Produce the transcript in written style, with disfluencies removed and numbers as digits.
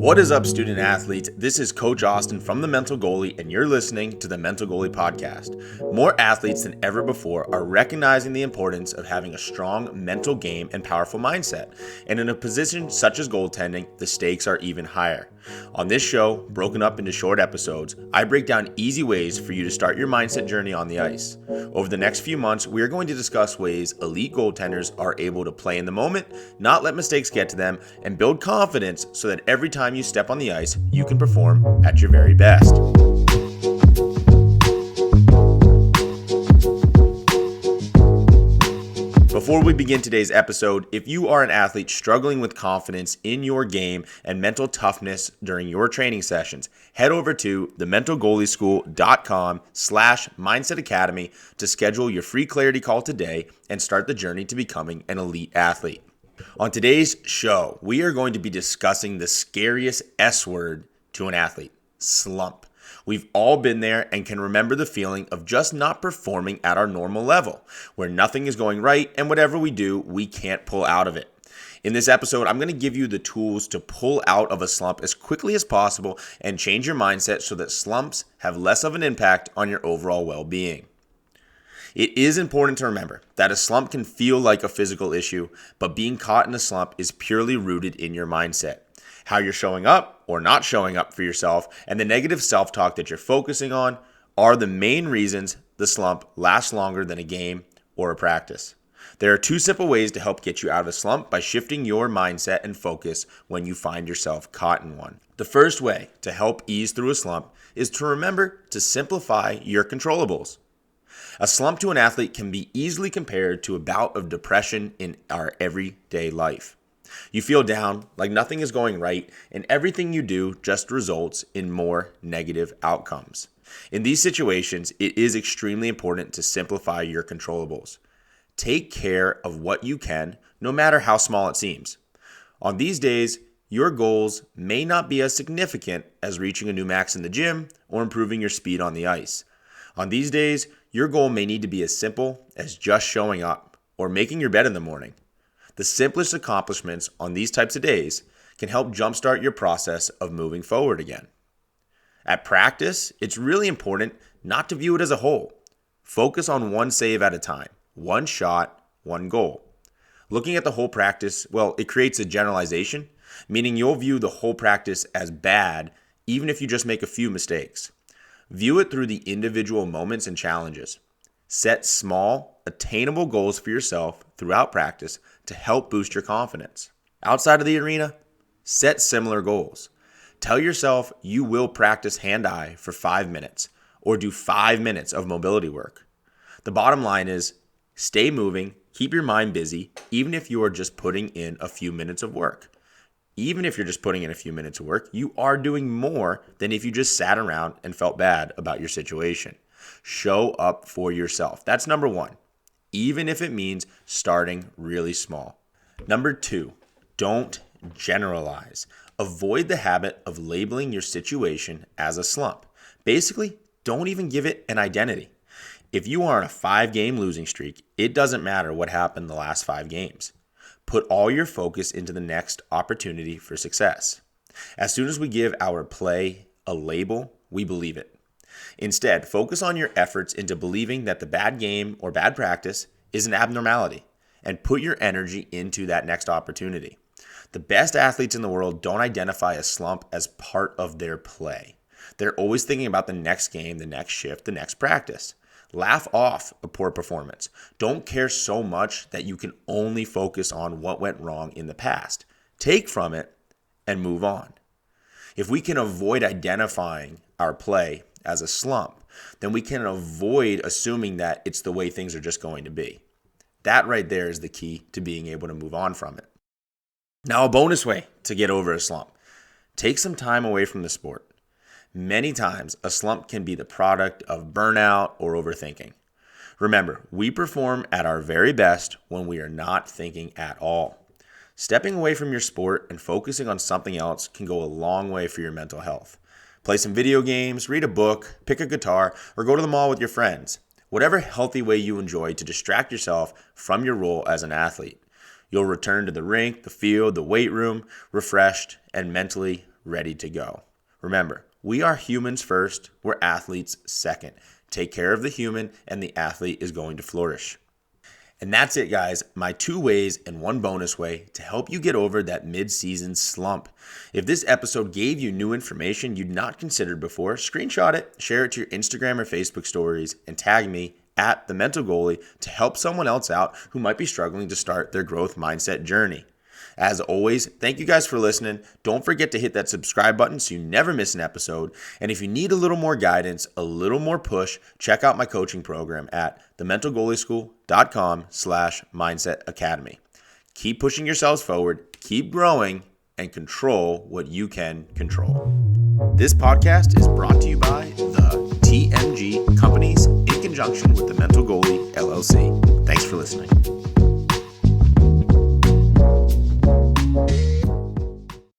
What is up, student athletes? This is Coach Austin from the Mental Goalie, and you're listening to the Mental Goalie podcast. More athletes than ever before are recognizing the importance of having a strong mental game and powerful mindset. And in a position such as goaltending, the stakes are even higher. On this show, broken up into short episodes, I break down easy ways for you to start your mindset journey on the ice. Over the next few months, we are going to discuss ways elite goaltenders are able to play in the moment, not let mistakes get to them, and build confidence so that every time you step on the ice, you can perform at your very best. Before we begin today's episode, if you are an athlete struggling with confidence in your game and mental toughness during your training sessions, head over to thementalgoalieschool.com/mindset academy to schedule your free clarity call today and start the journey to becoming an elite athlete. On today's show, we are going to be discussing the scariest S word to an athlete: slump. We've all been there and can remember the feeling of just not performing at our normal level, where nothing is going right and whatever we do, we can't pull out of it. In this episode, I'm going to give you the tools to pull out of a slump as quickly as possible and change your mindset so that slumps have less of an impact on your overall well-being. It is important to remember that a slump can feel like a physical issue, but being caught in a slump is purely rooted in your mindset. How you're showing up or not showing up for yourself and the negative self-talk that you're focusing on are the main reasons the slump lasts longer than a game or a practice. There are two simple ways to help get you out of a slump by shifting your mindset and focus when you find yourself caught in one. The first way to help ease through a slump is to remember to simplify your controllables. A slump to an athlete can be easily compared to a bout of depression in our everyday life. You feel down, like nothing is going right, and everything you do just results in more negative outcomes. In these situations, it is extremely important to simplify your controllables. Take care of what you can, no matter how small it seems. On these days, your goals may not be as significant as reaching a new max in the gym or improving your speed on the ice. On these days, your goal may need to be as simple as just showing up or making your bed in the morning. The simplest accomplishments on these types of days can help jumpstart your process of moving forward again. At practice, it's really important not to view it as a whole. Focus on one save at a time, one shot, one goal. Looking at the whole practice, it creates a generalization, meaning you'll view the whole practice as bad even if you just make a few mistakes. View it through the individual moments and challenges. Set small, attainable goals for yourself throughout practice to help boost your confidence. Outside of the arena, set similar goals. Tell yourself you will practice hand-eye for 5 minutes or do 5 minutes of mobility work. The bottom line is stay moving, keep your mind busy, even if you are just putting in a few minutes of work. Even if you're just putting in a few minutes of work, you are doing more than if you just sat around and felt bad about your situation. Show up for yourself. That's number one, even if it means starting really small. Number two, don't generalize. Avoid the habit of labeling your situation as a slump. Basically, don't even give it an identity. If you are on a 5-game losing streak, it doesn't matter what happened the last 5 games. Put all your focus into the next opportunity for success. As soon as we give our play a label, we believe it. Instead, focus on your efforts into believing that the bad game or bad practice is an abnormality and put your energy into that next opportunity. The best athletes in the world don't identify a slump as part of their play. They're always thinking about the next game, the next shift, the next practice. Laugh off a poor performance. Don't care so much that you can only focus on what went wrong in the past. Take from it and move on. If we can avoid identifying our play as a slump, then we can avoid assuming that it's the way things are just going to be. That right there is the key to being able to move on from it. Now, a bonus way to get over a slump: take some time away from the sport. Many times, a slump can be the product of burnout or overthinking. Remember, we perform at our very best when we are not thinking at all. Stepping away from your sport and focusing on something else can go a long way for your mental health. Play some video games, read a book, pick a guitar, or go to the mall with your friends. Whatever healthy way you enjoy to distract yourself from your role as an athlete. You'll return to the rink, the field, the weight room, refreshed and mentally ready to go. Remember, we are humans first, we're athletes second. Take care of the human and the athlete is going to flourish. And that's it, guys. My 2 ways and 1 bonus way to help you get over that mid-season slump. If this episode gave you new information you'd not considered before, screenshot it, share it to your Instagram or Facebook stories, and tag me at The Mental Goalie to help someone else out who might be struggling to start their growth mindset journey. As always, thank you guys for listening. Don't forget to hit that subscribe button so you never miss an episode. And if you need a little more guidance, a little more push, check out my coaching program at thementalgoalieschool.com/mindset academy. Keep pushing yourselves forward, keep growing, and control what you can control. This podcast is brought to you by the TMG Companies in conjunction with the Mental Goalie LLC. Thanks for listening.